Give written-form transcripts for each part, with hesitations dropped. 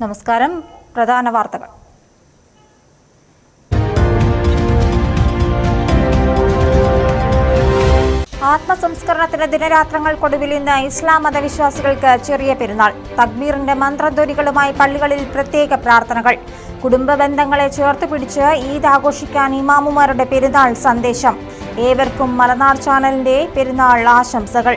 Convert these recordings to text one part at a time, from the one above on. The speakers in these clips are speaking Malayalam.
നമസ്കാരം. പ്രധാന വാർത്തകൾ. ആത്മസംസ്കരണത്തിന് ദിനരാത്രങ്ങൾക്കൊടുവിൽ ഇന്ന് ഇസ്ലാം മതവിശ്വാസികൾക്ക് ചെറിയ പെരുന്നാൾ. തക്ബീറിന്റെ മന്ത്രധ്വനികളുമായി പള്ളികളിൽ പ്രത്യേക പ്രാർത്ഥനകൾ. കുടുംബ ബന്ധങ്ങളെ ചേർത്തുപിടിച്ച് ഈദ് ആഘോഷിക്കാൻ ഇമാമുമാരുടെ പെരുന്നാൾ സന്ദേശം. ഏവർക്കും മലനാട് ചാനലിന്റെ പെരുന്നാൾ ആശംസകൾ.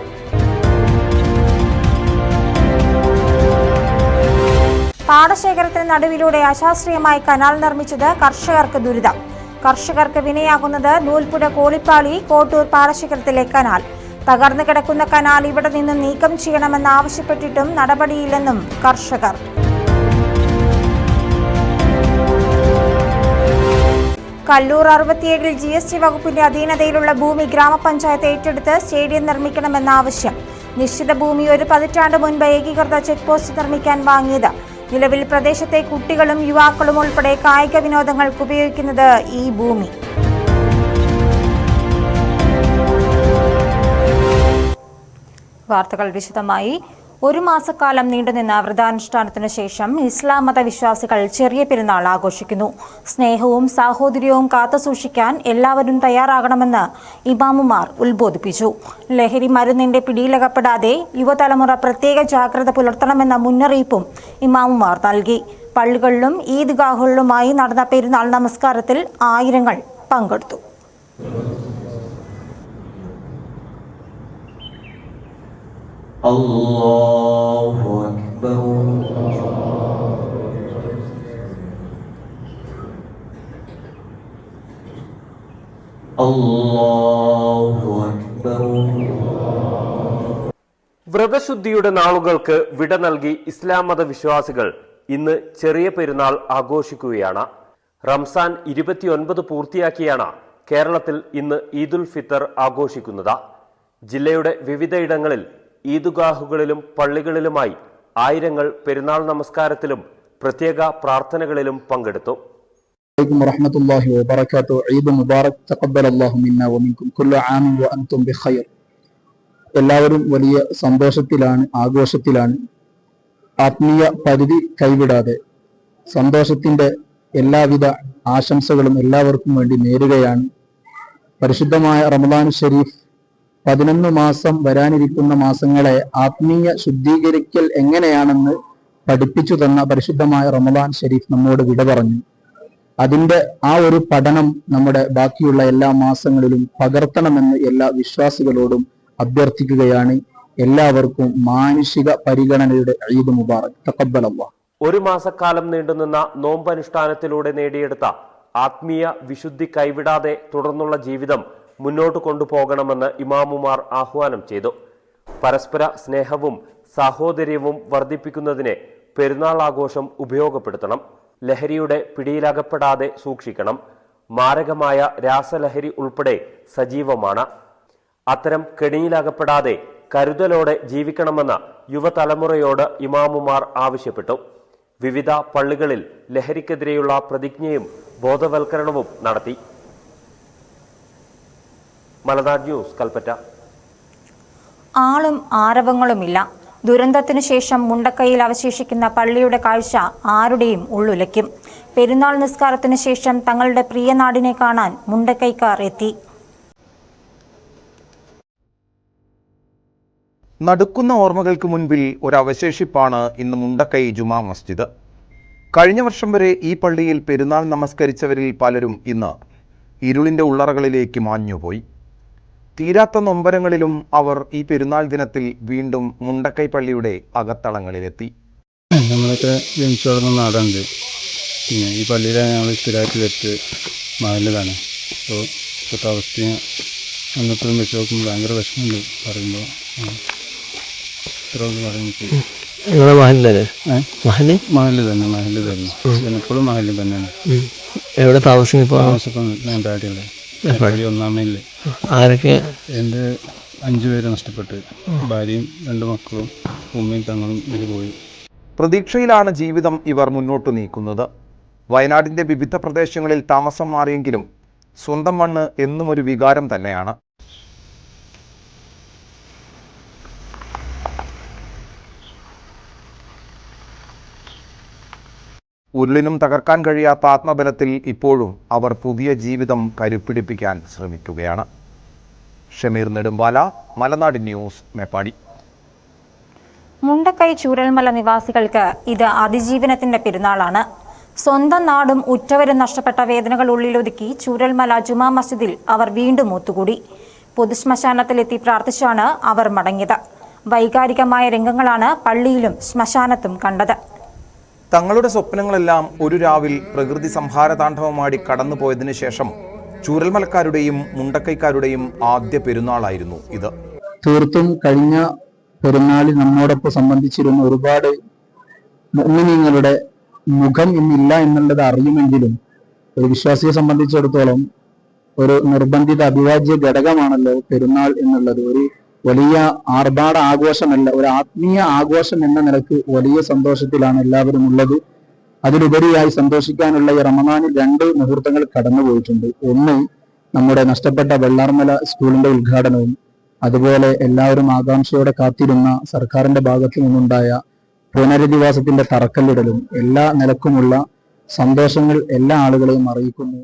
പാടശേഖരത്തിന് നടുവിലൂടെ അശാസ്ത്രീയമായി കനാൽ നിർമ്മിച്ചത് കർഷകർക്ക് ദുരിതം. കർഷകർക്ക് വിനയാകുന്നത് നൂൽപ്പുഴ കോളിപ്പാളി കോട്ടൂർ പാടശേഖരത്തിലെ കനാൽ. തകർന്നു കിടക്കുന്ന കനാൽ ഇവിടെ നിന്നും നീക്കം ചെയ്യണമെന്നാവശ്യപ്പെട്ടിട്ടും നടപടിയില്ലെന്നും കർഷകർ. കല്ലൂർ 67 GST വകുപ്പിന്റെ അധീനതയിലുള്ള ഭൂമി ഗ്രാമപഞ്ചായത്ത് ഏറ്റെടുത്ത് സ്റ്റേഡിയം നിർമ്മിക്കണമെന്ന ആവശ്യം. നിശ്ചിത ഭൂമി ഒരു പതിറ്റാണ്ട് മുൻപ് ഏകീകൃത ചെക്ക് പോസ്റ്റ് നിർമ്മിക്കാൻ വാങ്ങിയത്. നിലവിൽ പ്രദേശത്തെ കുട്ടികളും യുവാക്കളും ഉൾപ്പെടെ കായിക വിനോദങ്ങൾക്ക് ഉപയോഗിക്കുന്നത് ഈ ഭൂമി. വാർത്തകൾ വിശദമായി. ഒരു മാസക്കാലം നീണ്ടുനിന്ന വ്രതാനുഷ്ഠാനത്തിനു ശേഷം ഇസ്ലാം മതവിശ്വാസികൾ ചെറിയ പെരുന്നാൾ ആഘോഷിക്കുന്നു. സ്നേഹവും സാഹോദര്യവും കാത്തുസൂക്ഷിക്കാൻ എല്ലാവരും തയ്യാറാകണമെന്ന് ഇമാമുമാർ ഉത്ബോധിപ്പിച്ചു. ലഹരി മരുന്നിന്റെ പിടിയിലകപ്പെടാതെ യുവതലമുറ പ്രത്യേക ജാഗ്രത പുലർത്തണമെന്ന മുന്നറിയിപ്പും ഇമാമുമാർ നൽകി. പള്ളികളിലും ഈദ്ഗാഹുകളിലുമായി നടന്ന പെരുന്നാൾ നമസ്കാരത്തിൽ ആയിരങ്ങൾ പങ്കെടുത്തു. അല്ലാഹു അക്ബർ. അല്ലാഹു അക്ബർ. വ്രതശുദ്ധിയുടെ നാളുകൾക്ക് വിട നൽകി ഇസ്ലാം മതവിശ്വാസികൾ ഇന്ന് ചെറിയ പെരുന്നാൾ ആഘോഷിക്കുകയാണ്. റംസാൻ 29 പൂർത്തിയാക്കിയാണ് കേരളത്തിൽ ഇന്ന് ഈദുൽ ഫിത്തർ ആഘോഷിക്കുന്നത്. ജില്ലയുടെ വിവിധയിടങ്ങളിൽ ഈദ്ഗാഹുകളിലും പള്ളികളിലുമായി ആയിരങ്ങൾ പെരുന്നാൾ നമസ്കാരത്തിലും പ്രത്യേക പ്രാർത്ഥനകളിലും പങ്കെടുത്തു. വറഹ്മത്തുള്ളാഹി വബറകാതുഹു. ഈദ് മുബാറക്. തഖബ്ബലല്ലാഹു മിന്നാ വമിൻകും കുല്ലു ആമിൻ വഅൻതും ബിഖൈർ. എല്ലാവരും വലിയ സന്തോഷത്തിലാണ്, ആഘോഷത്തിലാണ്. ആത്മീയ പരിധി കൈവിടാതെ സന്തോഷത്തിന്റെ എല്ലാവിധ ആശംസകളും എല്ലാവർക്കും വേണ്ടി നേരുകയാണ്. പരിശുദ്ധമായ റമദാൻ ഷരീഫ് 11 മാസം വരാനിരിക്കുന്ന മാസങ്ങളെ ആത്മീയ ശുദ്ധീകരിക്കൽ എങ്ങനെയാണെന്ന് പഠിപ്പിച്ചു തന്ന പരിശുദ്ധമായ റമദാൻ ഷരീഫ് നമ്മോട് വിട പറഞ്ഞു. അതിന്റെ ആ ഒരു പഠനം നമ്മുടെ ബാക്കിയുള്ള എല്ലാ മാസങ്ങളിലും പകർത്തണമെന്ന് എല്ലാ വിശ്വാസികളോടും അഭ്യർത്ഥിക്കുകയാണ്. എല്ലാവർക്കും മാനുഷിക പരിഗണനയുടെ ഈദ് മുബാറക്. തഖബ്ബലല്ലാഹ്. ഒരു മാസക്കാലം നീണ്ടുനിന്ന നോമ്പനുഷ്ഠാനത്തിലൂടെ നേടിയെടുത്ത ആത്മീയ വിശുദ്ധി കൈവിടാതെ തുടർന്നുള്ള ജീവിതം മുന്നോട്ട് കൊണ്ടുപോകണമെന്ന് ഇമാമുമാർ ആഹ്വാനം ചെയ്തു. പരസ്പര സ്നേഹവും സാഹോദര്യവും വർദ്ധിപ്പിക്കുന്നതിന് പെരുന്നാൾ ആഘോഷം ഉപയോഗപ്പെടുത്തണം. ലഹരിയുടെ പിടിയിലകപ്പെടാതെ സൂക്ഷിക്കണം. മാരകമായ രാസലഹരി ഉൾപ്പെടെ സജീവമാണ്. അത്തരം കെണിയിലകപ്പെടാതെ കരുതലോടെ ജീവിക്കണമെന്ന് യുവതലമുറയോട് ഇമാമുമാർ ആവശ്യപ്പെട്ടു. വിവിധ പള്ളികളിൽ ലഹരിക്കെതിരെയുള്ള പ്രതിജ്ഞയും ബോധവൽക്കരണവും നടത്തി. മലനാട് ന്യൂസ്, കൽപ്പറ്റ. ആളും ആരവങ്ങളുമില്ല. ദുരന്തത്തിനു ശേഷം മുണ്ടക്കൈയിൽ അവശേഷിക്കുന്ന പള്ളിയുടെ കാഴ്ച ആരുടെയും ഉള്ളുലയ്ക്കും. പെരുന്നാൾ നിസ്കാരത്തിനു ശേഷം തങ്ങളുടെ പ്രിയ നാടിനെ കാണാൻ മുണ്ടക്കൈക്കാർ എത്തി. നടുക്കുന്ന ഓർമ്മകൾക്ക് മുൻപിൽ ഒരവശേഷിപ്പാണ് ഇന്ന് മുണ്ടക്കൈ ജുമാ മസ്ജിദ്. കഴിഞ്ഞ വർഷം വരെ ഈ പള്ളിയിൽ പെരുന്നാൾ നമസ്കരിച്ചവരിൽ പലരും ഇന്ന് ഇരുളിൻ്റെ ഉള്ളറകളിലേക്ക് മാഞ്ഞുപോയി. തീരാത്ത നൊമ്പരങ്ങളിലും അവർ ഈ പെരുന്നാൾ ദിനത്തിൽ വീണ്ടും മുണ്ടക്കൈ പള്ളിയുടെ അകത്തളങ്ങളിലെത്തി. നമ്മളൊക്കെ ജനിച്ചു വളർന്ന നാടുണ്ട്. പിന്നെ ഈ പള്ളിയിലാണ് ഞങ്ങൾ സ്ഥിരമായിട്ട് വെച്ച് മഹലിലാണ്. അപ്പോൾ ഇപ്പോഴത്തെ അവസ്ഥയും അന്നത്രയും വെച്ച് നോക്കുമ്പോൾ ഭയങ്കര വിഷമമുണ്ട് പറയുമ്പോൾ. ഇത്ര ഒന്ന് പറയുന്നത് മഹലിൽ തന്നെ എപ്പോഴും മഹലിൽ തന്നെയാണ്. എവിടെ താമസം? താമസം ഞാൻ പാടിയുള്ളത് ഒന്നാമയില്ലേ. ആരൊക്കെ? എൻ്റെ 5 പേര് നഷ്ടപ്പെട്ട്. ഭാര്യയും 2 മക്കളും ഉമ്മയും തങ്ങളും ഇതിൽ പോയി. പ്രതീക്ഷയിലാണ് ജീവിതം ഇവർ മുന്നോട്ട് നീക്കുന്നത്. വയനാടിൻ്റെ വിവിധ പ്രദേശങ്ങളിൽ താമസം മാറിയെങ്കിലും സ്വന്തം മണ്ണ് എന്നും ഒരു വികാരം തന്നെയാണ്. ഉരുളിനും തകർക്കാൻ കഴിയാത്ത ആത്മബലത്തിൽ ഇപ്പോഴും അവർ പുതിയ ജീവിതം കരുപ്പിടിപ്പിക്കാൻ ശ്രമിക്കുകയാണ്. ഷമീർ നെടുമ്പാല, മലനാട് ന്യൂസ്, മേപ്പാടി. മുണ്ടക്കൈ ചൂരൽമല നിവാസികൾക്ക് ഇത് അതിജീവനത്തിന്റെ പെരുന്നാളാണ്. സ്വന്തം നാടും ഉറ്റവരും നഷ്ടപ്പെട്ട വേദനകൾ ഉള്ളിലൊതുക്കി ചൂരൽമല ജുമാ മസ്ജിദിൽ അവർ വീണ്ടും ഒത്തുകൂടി. പൊതുശ്മശാനത്തിലെത്തി പ്രാർത്ഥിച്ചാണ് അവർ മടങ്ങിയത്. വൈകാരികമായ രംഗങ്ങളാണ് പള്ളിയിലും ശ്മശാനത്തും കണ്ടത്. തങ്ങളുടെ സ്വപ്നങ്ങളെല്ലാം ഒരു രാവിൽ പ്രകൃതി സംഹാരതാണ്ഡവമാടി കടന്നുപോയതിനു ശേഷം ചൂരൽമലക്കാരുടെയും മുണ്ടക്കൈക്കാരുടെയും ആദ്യ പെരുന്നാളായിരുന്നു ഇത്. തീർത്തും കഴിഞ്ഞ പെരുന്നാളിൽ നമ്മോടൊപ്പം സംബന്ധിച്ചിരുന്ന ഒരുപാട് മുഅ്മിനീങ്ങളുടെ മുഖം ഇന്നില്ല എന്നുള്ളത് അറിയുമെങ്കിലും ഒരു വിശ്വാസിയെ സംബന്ധിച്ചിടത്തോളം ഒരു നിർബന്ധിത അഭിവാജ്യ ഘടകമാണല്ലോ പെരുന്നാൾ എന്നുള്ളത്. ഒരു വലിയ ആർഭാട ആഘോഷമല്ല, ഒരു ആത്മീയ ആഘോഷം എന്ന നിലക്ക് വലിയ സന്തോഷത്തിലാണ് എല്ലാവരും ഉള്ളത്. അതിലുപരിയായി സന്തോഷിക്കാനുള്ള ഈ റമദാനിൽ 2 മുഹൂർത്തങ്ങൾ കടന്നുപോയിട്ടുണ്ട്. ഒന്ന്, നമ്മുടെ നഷ്ടപ്പെട്ട വെള്ളാർമല സ്കൂളിന്റെ ഉദ്ഘാടനവും അതുപോലെ എല്ലാവരും ആകാംക്ഷയോടെ കാത്തിരുന്ന സർക്കാരിന്റെ ഭാഗത്തു നിന്നുണ്ടായ പുനരധിവാസത്തിന്റെ തറക്കല്ലിടലും എല്ലാ നിലക്കുമുള്ള സന്തോഷങ്ങൾ എല്ലാ ആളുകളെയും അറിയിക്കുന്നു.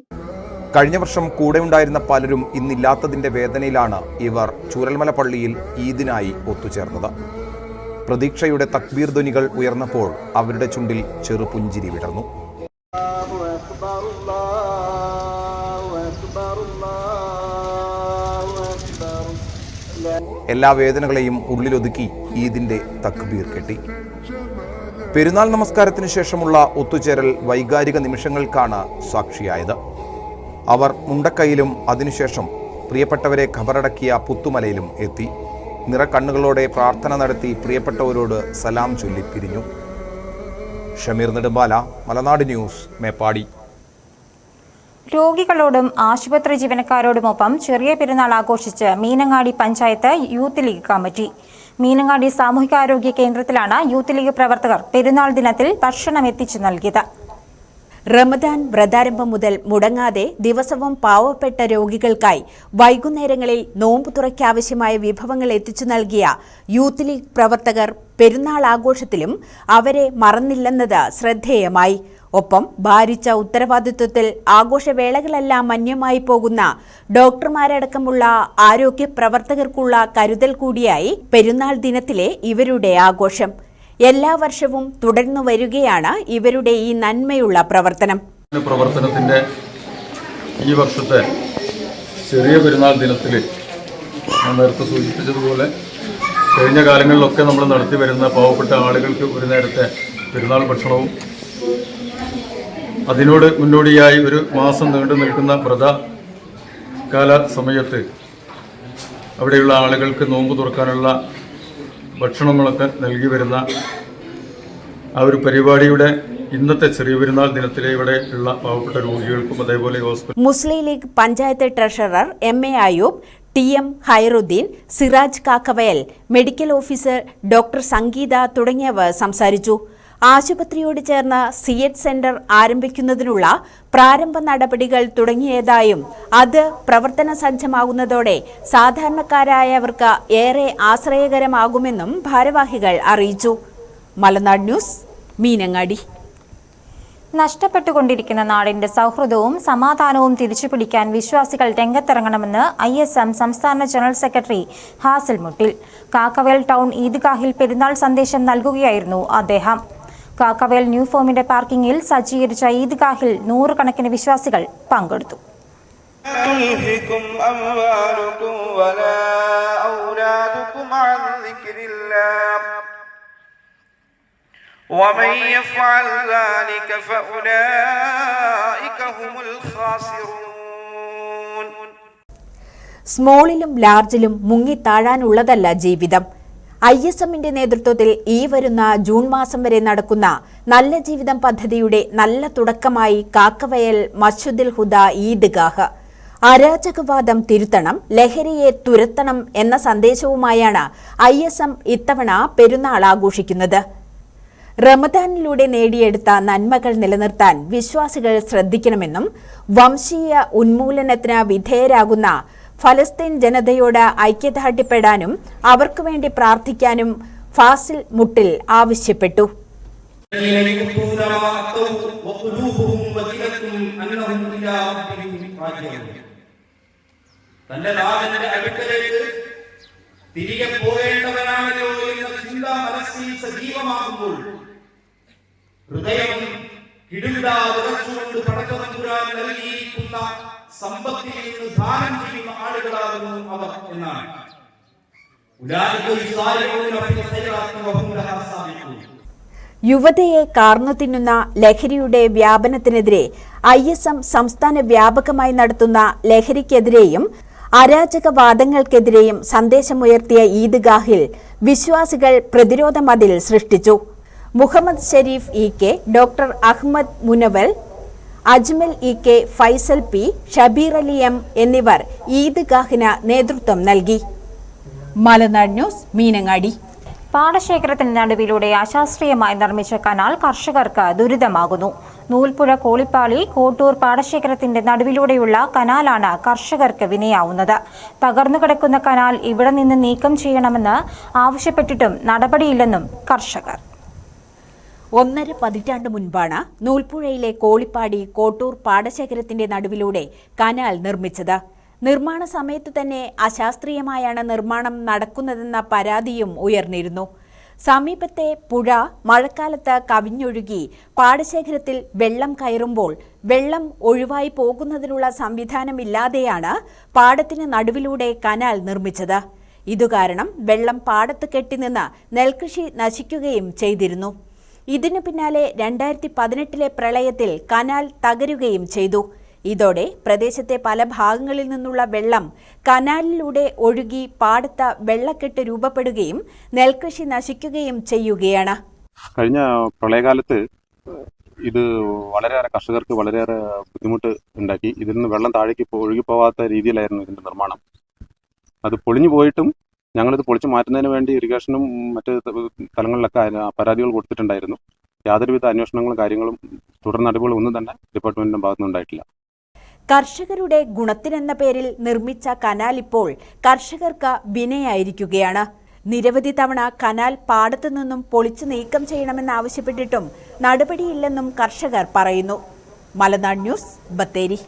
കഴിഞ്ഞ വർഷം കൂടെ ഉണ്ടായിരുന്ന പലരും ഇന്നില്ലാത്തതിന്റെ വേദനയിലാണ് ഇവർ ചൂരൽമല പള്ളിയിൽ ഈദിനായി ഒത്തുചേർന്നത്. പ്രതീക്ഷയുടെ തക്ബീർ ധ്വനികൾ ഉയർന്നപ്പോൾ അവരുടെ ചുണ്ടിൽ ചെറുപുഞ്ചിരി വിടർന്നു. എല്ലാ വേദനകളെയും ഉള്ളിലൊതുക്കി ഈദിന്റെ തക്ബീർ കെട്ടി. പെരുന്നാൾ നമസ്കാരത്തിന് ശേഷമുള്ള ഒത്തുചേരൽ വൈകാരിക നിമിഷങ്ങൾക്കാണ് സാക്ഷിയായത്. അവർ മുണ്ടക്കൈയിലും അതിനുശേഷം പ്രിയപ്പെട്ടവരെ ഖബറടക്കിയ പുത്തുമലയിലും എത്തി. നിറക്കണ്ണുകളോടെ പ്രാർത്ഥന നടത്തി പ്രിയപ്പെട്ടവരോട് സലാം ചൊല്ലി പിരിഞ്ഞു. ഷമീർ നെടുമ്പാല, മലനാട് ന്യൂസ്, മേപ്പാടി. രോഗികളോടും ആശുപത്രി ജീവനക്കാരോടുമൊപ്പം ചെറിയ പെരുന്നാൾ ആഘോഷിച്ച് Meenangadi panchayat youth league committee. Meenangadi സാമൂഹികാരോഗ്യ കേന്ദ്രത്തിലാണ് യൂത്ത് ലീഗ് പ്രവർത്തകർ പെരുന്നാൾ ദിനത്തിൽ ഭക്ഷണം എത്തിച്ചു നൽകിയത്. റമദാൻ വ്രതാരംഭം മുതൽ മുടങ്ങാതെ ദിവസവും പാവപ്പെട്ട രോഗികൾക്കായി വൈകുന്നേരങ്ങളിൽ നോമ്പ് തുറയ്ക്കാവശ്യമായ വിഭവങ്ങൾ എത്തിച്ചു നൽകിയ യൂത്ത് ലീഗ് പ്രവർത്തകർ പെരുന്നാൾ ആഘോഷത്തിലും അവരെ മറന്നില്ലെന്നത് ശ്രദ്ധേയമായി. ഒപ്പം ഭാരിച്ച ഉത്തരവാദിത്വത്തിൽ ആഘോഷവേളകളെല്ലാം മന്യമായി പോകുന്ന ഡോക്ടർമാരടക്കമുള്ള ആരോഗ്യ പ്രവർത്തകർക്കുള്ള കരുതൽ കൂടിയായി പെരുന്നാൾ ദിനത്തിലെ ഇവരുടെ ആഘോഷം. എല്ലാ വർഷവും തുടർന്നു വരികയാണ് ഇവരുടെ ഈ നന്മയുള്ള പ്രവർത്തനത്തിന്റെ ഈ വർഷത്തെ ചെറിയ പെരുന്നാൾ ദിനത്തിൽ ഞാൻ നേരത്തെ സൂചിപ്പിച്ചതുപോലെ കഴിഞ്ഞ കാലങ്ങളിലൊക്കെ നമ്മൾ നടത്തി വരുന്ന പാവപ്പെട്ട ആളുകൾക്ക് ഒരു നേരത്തെ പെരുന്നാൾ ഭക്ഷണവും അതിനോട് മുന്നോടിയായി ഒരു മാസം നീണ്ടു നിൽക്കുന്ന വ്രതകാല സമയത്ത് അവിടെയുള്ള ആളുകൾക്ക് നോമ്പ് തുറക്കാനുള്ള ഭക്ഷണങ്ങളൊക്കെ നൽകി വരുന്ന ആ ഒരു പരിപാടിയുടെ ഇന്നത്തെ ചെറിയ പെരുന്നാൾ ദിനത്തിലെ ഇവിടെ ഉള്ള പാവപ്പെട്ട രോഗികൾക്കും അതേപോലെ Muslim league panchayat treasurer MA Ayub, TM Hairuddin, Siraj Kakkavayal, medical officer doctor Sangeetha തുടങ്ങിയവർ സംസാരിച്ചു. ആശുപത്രിയോട് ചേർന്ന് CH സെന്റർ ആരംഭിക്കുന്നതിനുള്ള പ്രാരംഭ നടപടികൾ തുടങ്ങിയതായും അത് പ്രവർത്തന സജ്ജമാകുന്നതോടെ സാധാരണക്കാരായവർക്ക് ഏറെ ആശ്രയകരമാകുമെന്നും ഭാരവാഹികൾ അറിയിച്ചു. മലനാട് ന്യൂസ്, മീനങ്ങാടി. നഷ്ടപ്പെട്ടുകൊണ്ടിരിക്കുന്ന നാടിന്റെ സൗഹൃദവും സമാധാനവും തിരിച്ചുപിടിക്കാൻ വിശ്വാസികൾ രംഗത്തിറങ്ങണമെന്ന് ISM സംസ്ഥാന ജനറൽ സെക്രട്ടറി ഹാസിൽ മുട്ടിൽ. കാക്കവയൽ ടൗൺ ഈദ്ഗാഹിൽ പെരുന്നാൾ സന്ദേശം നൽകുകയായിരുന്നു അദ്ദേഹം. കാക്കവയൽ ന്യൂ ഫോമിന്റെ പാർക്കിംഗിൽ സജ്ജീകരിച്ച ഈദ്ഗാഹിൽ 100 കണക്കിന് വിശ്വാസികൾ പങ്കെടുത്തു. സ്മോളിലും ലാർജിലും മുങ്ങിത്താഴാനുള്ളതല്ല ജീവിതം. ISMന്റെ നേതൃത്വത്തിൽ ഈ വരുന്ന ജൂൺ മാസം വരെ നടക്കുന്ന നല്ല ജീവിതം പദ്ധതിയുടെ നല്ല തുടക്കമായി കാക്കവയൽ മസ്ജിദുൽ ഹുദ ഈദ്ഗാഹ്. അരാജകവാദം തിരുത്തണം, ലഹരിയെ തുരത്തണം എന്ന സന്ദേശവുമായാണ് ISM ഇത്തവണ പെരുന്നാൾ ആഘോഷിക്കുന്നത്. റമദാനിലൂടെ നേടിയെടുത്ത നന്മകൾ നിലനിർത്താൻ വിശ്വാസികൾ ശ്രദ്ധിക്കണമെന്നും വംശീയ ഉന്മൂലനത്തിന് വിധേയരാകുന്ന ഫലസ്തീൻ ജനതയോട് ഐക്യദാർഢ്യപ്പെടാനും അവർക്കു വേണ്ടി പ്രാർത്ഥിക്കാനും ഫാസിൽ മുട്ടിൽ ആവശ്യപ്പെട്ടു. തന്റെ നാഥന്റെ അടുക്കലേക്ക് തിരികെ പോകേണ്ടവരാണല്ലോ എന്ന ചിന്ത മനസ്സിൽ സജീവമാകുമ്പോൾ ഹൃദയം കിടുകിടാതുറച്ചുകൊണ്ട് പടക്കതമ്പുരാൻ നൽകിയിരിക്കുന്ന സമ്പത്തിൽ നിന്ന് ദാനം ചെയ്യുന്ന ആളുകളാകുന്നു അവർ എന്നാണ്. യുവതയെ കാർന്നു തിന്നുന്ന ലഹരിയുടെ വ്യാപനത്തിനെതിരെ ISM സംസ്ഥാന വ്യാപകമായി നടത്തുന്ന ലഹരിക്കെതിരെയും അരാജകവാദങ്ങൾക്കെതിരെയും സന്ദേശമുയർത്തിയ ഈദ്ഗാഹിൽ വിശ്വാസികൾ പ്രതിരോധ മതിൽ സൃഷ്ടിച്ചു. Muhammad Sharif EK, doctor Ahammed Munaval, Ajmal EK, Faisal P, Shabeer Ali M എന്നിവർ ഈദ്ഗാഹിന് നേതൃത്വം നൽകി. മലനാട് ന്യൂസ്, മീനങ്ങാടി. പാടശേഖരത്തിന് നടുവിലൂടെ അശാസ്ത്രീയമായി നിർമ്മിച്ച കനാൽ കർഷകർക്ക് ദുരിതമാകുന്നു. നൂൽപ്പുഴ കോളിപ്പാളി കോട്ടൂർ പാടശേഖരത്തിന്റെ നടുവിലൂടെയുള്ള കനാലാണ് കർഷകർക്ക് വിനയാവുന്നത്. തകർന്നു കിടക്കുന്ന കനാൽ ഇവിടെ നിന്ന് നീക്കം ചെയ്യണമെന്ന് ആവശ്യപ്പെട്ടിട്ടും നടപടിയില്ലെന്നും കർഷകർ. 1.5 പതിറ്റാണ്ട് മുൻപാണ് നൂൽപ്പുഴയിലെ കോളിപ്പാടി കോട്ടൂർ പാടശേഖരത്തിന്റെ നടുവിലൂടെ കനാൽ നിർമ്മിച്ചത്. നിർമ്മാണ സമയത്ത് തന്നെ അശാസ്ത്രീയമായാണ് നിർമ്മാണം നടക്കുന്നതെന്ന പരാതിയും ഉയർന്നിരുന്നു. സമീപത്തെ പുഴ മഴക്കാലത്ത് കവിഞ്ഞൊഴുകി പാടശേഖരത്തിൽ വെള്ളം കയറുമ്പോൾ വെള്ളം ഒഴിവായി പോകുന്നതിനുള്ള സംവിധാനമില്ലാതെയാണ് പാടത്തിന് നടുവിലൂടെ കനാൽ നിർമ്മിച്ചത്. ഇതുകാരണം വെള്ളം പാടത്ത് കെട്ടിനിന്ന് നെൽകൃഷി നശിക്കുകയും ചെയ്തിരുന്നു. ഇതിനു പിന്നാലെ 2018 പ്രളയത്തിൽ കനാൽ തകരുകയും ചെയ്തു. ഇതോടെ പ്രദേശത്തെ പല ഭാഗങ്ങളിൽ നിന്നുള്ള വെള്ളം കനാലിലൂടെ ഒഴുകി പാടത്ത് വെള്ളക്കെട്ട് രൂപപ്പെടുകയും നെൽകൃഷി നശിക്കുകയും ചെയ്യുകയാണ്. കഴിഞ്ഞ പ്രളയകാലത്ത് ഇത് വളരെയേറെ കർഷകർക്ക് വളരെയേറെ ബുദ്ധിമുട്ട് ഉണ്ടാക്കി. ഇതിൽ നിന്ന് വെള്ളം താഴേക്ക് ഒഴുകിപ്പോവാത്ത രീതിയിലായിരുന്നു ഇതിൻ്റെ നിർമ്മാണം. അത് പൊളിഞ്ഞു പോയിട്ടും ഞങ്ങളിത് പൊളിച്ചു മാറ്റുന്നതിന് വേണ്ടി ഇറിഗേഷനും മറ്റ് തലങ്ങളിലൊക്കെ പരാതികൾ കൊടുത്തിട്ടുണ്ടായിരുന്നു. യാതൊരുവിധ അന്വേഷണങ്ങളും കാര്യങ്ങളും തുടർ നടപടികളും ഒന്നും തന്നെ ഡിപ്പാർട്ട്മെന്റിന്റെ ഭാഗത്തുനിന്നുണ്ടായിട്ടില്ല. കർഷകരുടെ ഗുണത്തിനെന്ന പേരിൽ നിർമ്മിച്ച കനാൽ ഇപ്പോൾ കർഷകർക്ക് വിനയായിരിക്കുകയാണ്. നിരവധി തവണ കനാൽ പാടത്തു നിന്നും പൊളിച്ചു നീക്കം ചെയ്യണമെന്നാവശ്യപ്പെട്ടിട്ടും നടപടിയില്ലെന്നും കർഷകർ പറയുന്നു. മലനാട് ന്യൂസ്, ബത്തേരി.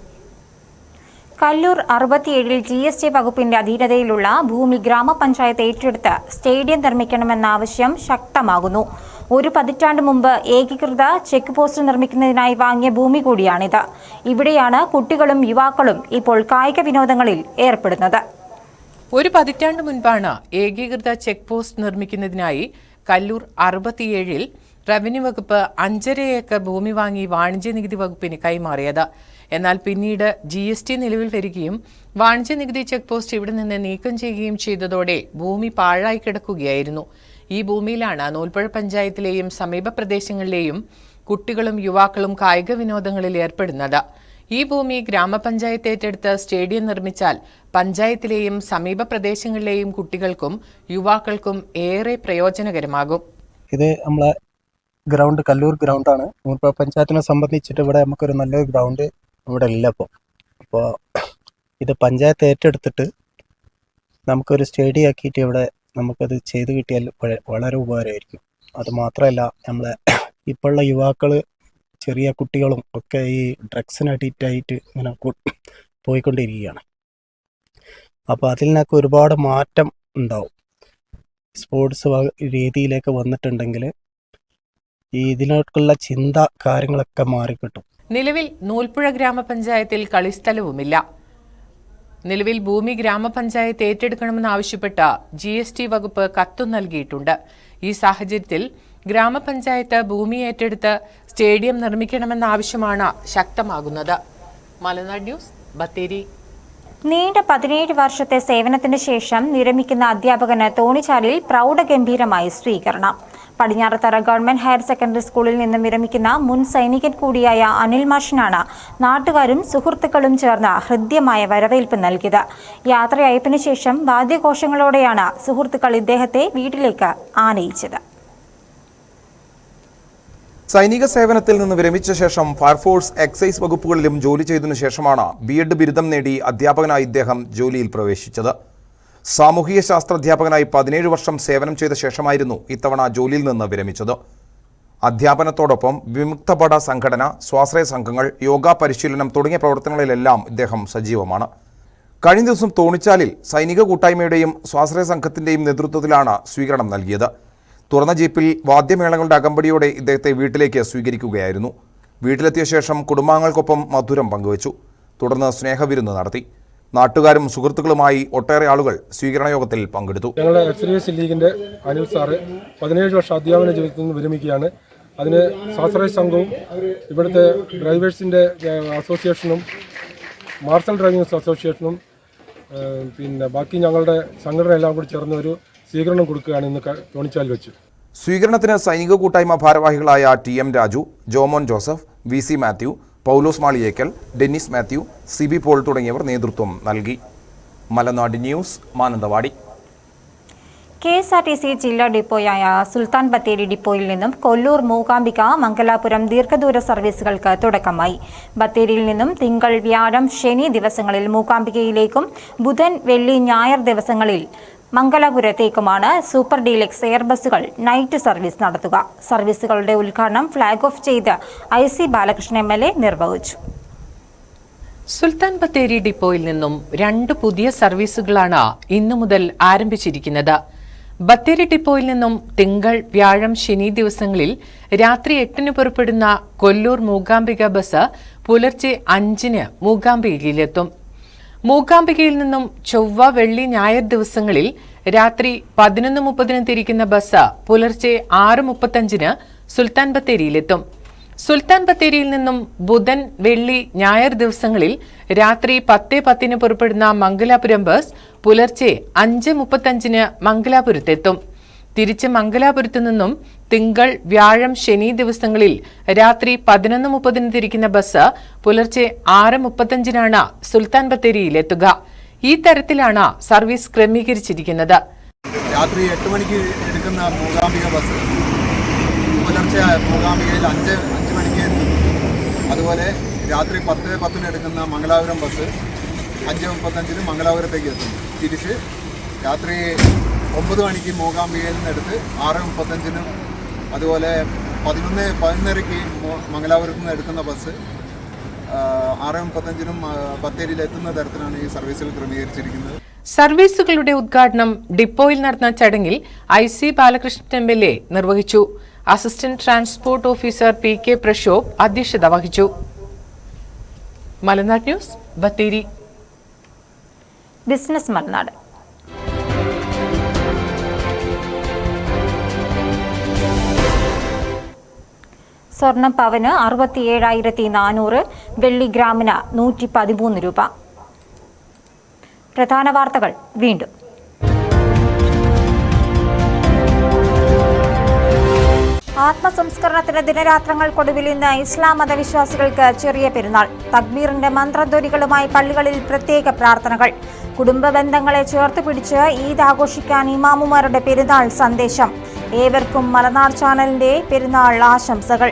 കല്ലൂർ 67 GST വകുപ്പിന്റെ അധീനതയിലുള്ള ഭൂമി ഗ്രാമപഞ്ചായത്ത് ഏറ്റെടുത്ത് സ്റ്റേഡിയം നിർമ്മിക്കണമെന്ന ആവശ്യം ശക്തമാകുന്നു. 1 പതിറ്റാണ്ട് മുമ്പ് ഏകീകൃത ചെക്ക് പോസ്റ്റ് നിർമ്മിക്കുന്നതിനായി വാങ്ങിയ ഭൂമി കൂടിയാണിത്. ഇവിടെയാണ് കുട്ടികളും യുവാക്കളും ഇപ്പോൾ കായിക വിനോദങ്ങളിൽ ഏർപ്പെടുന്നത്. 1 പതിറ്റാണ്ട് മുൻപാണ് ഏകീകൃത ചെക്ക് പോസ്റ്റ് നിർമ്മിക്കുന്നതിനായി കല്ലൂർ 67 റവന്യൂ വകുപ്പ് 5.5 ഏക്കർ ഭൂമി വാങ്ങി വാണിജ്യ നികുതി വകുപ്പിന് കൈമാറിയത്. എന്നാൽ പിന്നീട് GST നിലവിൽ വരികയും വാണിജ്യ നികുതി ചെക്ക് പോസ്റ്റ് ഇവിടെ നിന്ന് നീക്കം ചെയ്യുകയും ചെയ്തതോടെ ഭൂമി പാഴായി കിടക്കുകയായിരുന്നു. ഈ ഭൂമിയിലാണ് നൂൽപ്പുഴ പഞ്ചായത്തിലെയും സമീപ പ്രദേശങ്ങളിലെയും കുട്ടികളും യുവാക്കളും കായിക വിനോദങ്ങളിൽ ഏർപ്പെടുന്നത്. ഈ ഭൂമി ഗ്രാമപഞ്ചായത്ത് ഏറ്റെടുത്ത് സ്റ്റേഡിയം നിർമ്മിച്ചാൽ പഞ്ചായത്തിലെയും സമീപ പ്രദേശങ്ങളിലെയും കുട്ടികൾക്കും യുവാക്കൾക്കും ഏറെ പ്രയോജനകരമാകും. ഇത് നമ്മളെ ഗ്രൗണ്ട് കല്ലൂർ ഗ്രൗണ്ടാണ്. നൂൽപ്പുഴ പഞ്ചായത്തിനെ സംബന്ധിച്ചിട്ട് ഇവിടെ നമുക്കൊരു നല്ലൊരു ഗ്രൗണ്ട് ഇവിടെ ഇല്ല. അപ്പോൾ ഇത് പഞ്ചായത്ത് ഏറ്റെടുത്തിട്ട് നമുക്കൊരു സ്റ്റേഡിയം ആക്കിയിട്ട് ഇവിടെ നമുക്കത് ചെയ്ത് കിട്ടിയാൽ വളരെ ഉപകാരമായിരിക്കും. അത് മാത്രമല്ല, നമ്മളെ ഇപ്പോഴുള്ള യുവാക്കൾ ചെറിയ കുട്ടികളും ഒക്കെ ഈ ഡ്രഗ്സിന് അഡിക്റ്റായിട്ട് ഇങ്ങനെ പോയിക്കൊണ്ടിരിക്കുകയാണ്. അപ്പോൾ അതിൽ നിന്നൊക്കെ ഒരുപാട് മാറ്റം ഉണ്ടാവും. സ്പോർട്സ് രീതിയിലേക്ക് വന്നിട്ടുണ്ടെങ്കിൽ ഈ ഇതിനോട്ടുള്ള ചിന്ത കാര്യങ്ങളൊക്കെ മാറിക്കിട്ടും. നിലവിൽ നൂൽപ്പുഴ ഗ്രാമപഞ്ചായത്തിൽ കളിസ്ഥലവുമില്ല. നിലവിൽ ഭൂമി ഗ്രാമപഞ്ചായത്ത് ഏറ്റെടുക്കണമെന്നാവശ്യപ്പെട്ട GST വകുപ്പ് കത്തും നൽകിയിട്ടുണ്ട്. ഈ സാഹചര്യത്തിൽ ഗ്രാമപഞ്ചായത്ത് ഭൂമി ഏറ്റെടുത്ത് സ്റ്റേഡിയം നിർമ്മിക്കണമെന്ന ആവശ്യമാണ് ശക്തമാകുന്നത്. മലനാട് ന്യൂസ്, ബത്തേരി. നീണ്ട 17 വർഷത്തെ സേവനത്തിന് ശേഷം വിരമിക്കുന്ന അധ്യാപകന് തോണിച്ചാലിൽ പ്രൗഢഗംഭീരമായി സ്വീകരണം. പടിഞ്ഞാറത്തറ ഗവൺമെന്റ് ഹയർ സെക്കൻഡറി സ്കൂളിൽ നിന്നും വിരമിക്കുന്ന മുൻ സൈനികൻ കൂടിയായ അനിൽ മാഷിനാണ് നാട്ടുകാരും സുഹൃത്തുക്കളും ചേർന്ന് ഹൃദ്യമായ വരവേൽപ്പ് നൽകിയത്. യാത്രയയപ്പിന് ശേഷം വാദ്യഘോഷങ്ങളോടെയാണ് സുഹൃത്തുക്കൾ ഇദ്ദേഹത്തെ വീട്ടിലേക്ക് ആനയിച്ചത്. സൈനിക സേവനത്തിൽ നിന്ന് വിരമിച്ച ശേഷം ഫയർഫോഴ്സ്, എക്സൈസ് വകുപ്പുകളിലും ജോലി ചെയ്തതിനു ശേഷമാണ് B.Ed ബിരുദം നേടി അധ്യാപകനായി ഇദ്ദേഹം ജോലിയിൽ പ്രവേശിച്ചത്. സാമൂഹിക ശാസ്ത്ര അധ്യാപകനായി 17 വർഷം സേവനം ചെയ്ത ശേഷമായിരുന്നു ഇത്തവണ ജോലിയിൽ നിന്ന് വിരമിച്ചത്. അധ്യാപനത്തോടൊപ്പം വിമുക്തപഠ സംഘടന, സ്വാശ്രയ സംഘങ്ങൾ, യോഗ പരിശീലനം തുടങ്ങിയ പ്രവർത്തനങ്ങളിലെല്ലാം ഇദ്ദേഹം സജീവമാണ്. കഴിഞ്ഞ ദിവസം തോണിച്ചാലിൽ സൈനിക കൂട്ടായ്മയുടെയും സ്വാശ്രയ സംഘത്തിൻ്റെയും നേതൃത്വത്തിലാണ് സ്വീകരണം നൽകിയത്. തുറന്ന ജീപ്പിൽ വാദ്യമേളങ്ങളുടെ അകമ്പടിയോടെ ഇദ്ദേഹത്തെ വീട്ടിലേക്ക് സ്വീകരിക്കുകയായിരുന്നു. വീട്ടിലെത്തിയ ശേഷം കുടുംബാംഗങ്ങൾക്കൊപ്പം മധുരം പങ്കുവച്ചു. തുടർന്ന് സ്നേഹവിരുന്ന് നടത്തി. നാട്ടുകാരും സുഹൃത്തുക്കളുമായി ഒട്ടേറെ ആളുകൾ സ്വീകരണ യോഗത്തിൽ പങ്കെടുത്തു. ഞങ്ങളുടെ എക്സ് ലീഗിന്റെ അനിൽ സാറ് 17 വർഷം അധ്യാപന ജീവിതത്തിൽ നിന്ന് വിരമിക്കുകയാണ്. അതിന് സ്വാശ്രയ സംഘവും ഇവിടുത്തെ ഡ്രൈവേഴ്സിന്റെ അസോസിയേഷനും മാർഷൽ ഡ്രൈവിംഗ് അസോസിയേഷനും പിന്നെ ബാക്കി ഞങ്ങളുടെ സംഘടന എല്ലാം കൂടി ചേർന്ന് ഒരു സ്വീകരണം കൊടുക്കുകയാണ് ഇന്ന് തോണിച്ചാൽ വെച്ച്. സ്വീകരണത്തിന് സൈനിക കൂട്ടായ്മ ഭാരവാഹികളായ TM Raju, Jomon Joseph, VC Mathew, Paulose Maliyekkal, Dennis Mathew, CB Paul തുടങ്ങിയവർ നേതൃത്വം നൽകി. മലനാട് ന്യൂസ്, മാനന്തവാടി. KSRTC ജില്ലാ ഡിപ്പോയായ സുൽത്താൻ ബത്തേരി ഡിപ്പോയിൽ നിന്നും കൊല്ലൂർ, മൂകാംബിക, മംഗലാപുരം ദീർഘദൂര സർവീസുകൾക്ക് തുടക്കമായി. ബത്തേരിയിൽ നിന്നും തിങ്കൾ, വ്യാഴം, ശനി ദിവസങ്ങളിൽ മൂകാംബികയിലേക്കും ബുധൻ, വെള്ളി, ഞായർ ദിവസങ്ങളിൽ മംഗലാപുരത്തേക്കുമാണ് സൂപ്പർ ഡീലക്സ് എയർ ബസ്സുകൾ നൈറ്റ് സർവീസ് നടത്തുക. സർവീസുകളുടെ ഉദ്ഘാടനം ഫ്ളാഗ് ഓഫ് ചെയ്ത് IC ബാലകൃഷ്ണൻ MLA നിർവഹിച്ചു. സുൽത്താൻ ബത്തേരി ഡിപ്പോയിൽ നിന്നും 2 പുതിയ സർവീസുകളാണ് ഇന്നു മുതൽ ആരംഭിച്ചിരിക്കുന്നത്. ബത്തേരി ഡിപ്പോയിൽ നിന്നും തിങ്കൾ, വ്യാഴം, ശനി ദിവസങ്ങളിൽ രാത്രി 8-ന് പുറപ്പെടുന്ന കൊല്ലൂർ മൂകാംബിക ബസ് പുലർച്ചെ 5-ന് മൂകാംബികയിലെത്തും. മൂകാംബികയിൽ നിന്നും ചൊവ്വ, വെള്ളി, ഞായർ ദിവസങ്ങളിൽ രാത്രി 11:30-ന് തിരിക്കുന്ന ബസ് പുലർച്ചെ 6:35-ന് സുൽത്താൻ ബത്തേരിയിലെത്തും. സുൽത്താൻ ബത്തേരിയിൽ നിന്നും ബുധൻ, വെള്ളി, ഞായർ ദിവസങ്ങളിൽ രാത്രി 10:10-ന് പുറപ്പെടുന്ന മംഗലാപുരം ബസ് പുലർച്ചെ 5:35-ന് മംഗലാപുരത്തെത്തും. തിരിച്ച് മംഗലാപുരത്തു നിന്നും തിങ്കൾ, വ്യാഴം, ശനി ദിവസങ്ങളിൽ രാത്രി 11:30-ന് തിരിക്കുന്ന ബസ് പുലർച്ചെ 6:35-നാണ് സുൽത്താൻ ബത്തേരിയിലെത്തുക. ഈ തരത്തിലാണ് സർവീസ് ക്രമീകരിച്ചിരിക്കുന്നത്. രാത്രി 8 മണിക്ക് എടുക്കുന്ന മൂകാംബിക ബസ് പുലർച്ചെ മൂകാംബികയിൽ 5 മണിക്ക് എത്തും. അതുപോലെ രാത്രി 10:10-ന് എടുക്കുന്ന മംഗലാപുരം ബസ് 5:35-ന് മംഗലാപുരത്തേക്ക് എത്തും. തിരിച്ച് രാത്രി 9 മണിക്ക് മൂകാംബികയിൽ നിന്ന് എടുത്ത് 6:35-നും അതുപോലെ 11:30-ക്ക് മംഗലാപുരത്ത് നിന്ന് എടുക്കുന്ന ബസ് 6:35-നും ബത്തേരിയിൽ എത്തുന്ന തരത്തിലാണ് ഈ സർവീസുകൾ ക്രമീകരിച്ചിരിക്കുന്നത്. സർവീസുകളുടെ ഉദ്ഘാടനം ഡിപ്പോയിൽ നടന്ന ചടങ്ങിൽ IC ബാലകൃഷ്ണൻ MLA നിർവഹിച്ചു. Assistant transport officer PK Prashobh അധ്യക്ഷത വഹിച്ചു. മലനാട് ന്യൂസ്, ബത്തേരി. ബിസിനസ് മലനാട്. സ്വർണം പവന് 67,400, വെള്ളി ഗ്രാമിന് 113 രൂപ. പ്രധാന വാർത്തകൾ വീണ്ടും. ആത്മസംസ്കരണത്തിന് ദിനരാത്രങ്ങൾക്കൊടുവിൽ ഇന്ന് ഇസ്ലാം മതവിശ്വാസികൾക്ക് ചെറിയ പെരുന്നാൾ. തക്ബീറിന്റെ മന്ത്രധ്വനികളുമായി പള്ളികളിൽ പ്രത്യേക പ്രാർത്ഥനകൾ. കുടുംബ ബന്ധങ്ങളെ ചേർത്ത് പിടിച്ച് ഈദ് ആഘോഷിക്കാൻ ഇമാമുമാരുടെ പെരുന്നാൾ സന്ദേശം. ഏവർക്കും മലനാട് ചാനലിന്റെ പെരുന്നാൾ ആശംസകൾ.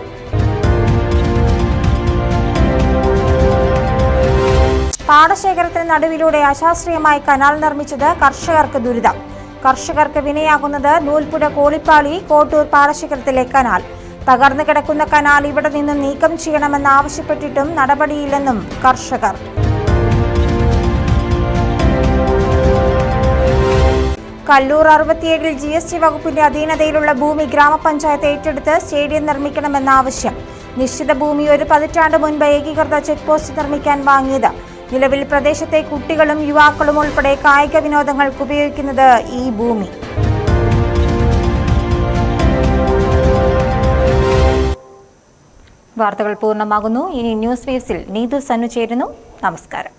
പാടശേഖരത്തിന് നടുവിലൂടെ അശാസ്ത്രീയമായി കനാൽ നിർമ്മിച്ചത് കർഷകർക്ക് ദുരിതം. കർഷകർക്ക് വിനയാകുന്നത് നൂൽപ്പുഴ കോളിപ്പാളി കോട്ടൂർ പാടശേഖരത്തിലെ കനാൽ. തകർന്നു കിടക്കുന്ന കനാൽ ഇവിടെ നിന്നും നീക്കം ചെയ്യണമെന്നാവശ്യപ്പെട്ടിട്ടും നടപടിയില്ലെന്നും കർഷകർ. കല്ലൂർ 67-ൽ GST വകുപ്പിന്റെ അധീനതയിലുള്ള ഭൂമി ഗ്രാമപഞ്ചായത്ത് ഏറ്റെടുത്ത് സ്റ്റേഡിയം നിർമ്മിക്കണമെന്ന ആവശ്യം. നിശ്ചിത ഭൂമി ഒരു പതിറ്റാണ്ട് മുൻപ് ഏകീകൃത ചെക്ക് പോസ്റ്റ് നിർമ്മിക്കാൻ വാങ്ങിയത്. നിലവിൽ പ്രദേശത്തെ കുട്ടികളും യുവാക്കളും ഉൾപ്പെടെ കായിക വിനോദങ്ങൾക്ക് ഉപയോഗിക്കുന്നത് ഈ ഭൂമി. വാർത്തകൾ പൂർണ്ണമാകുന്നു. ഇനി ന്യൂസ് വേവ്സിൽ നീതു സന്നു ചേരുന്നു. നമസ്കാരം.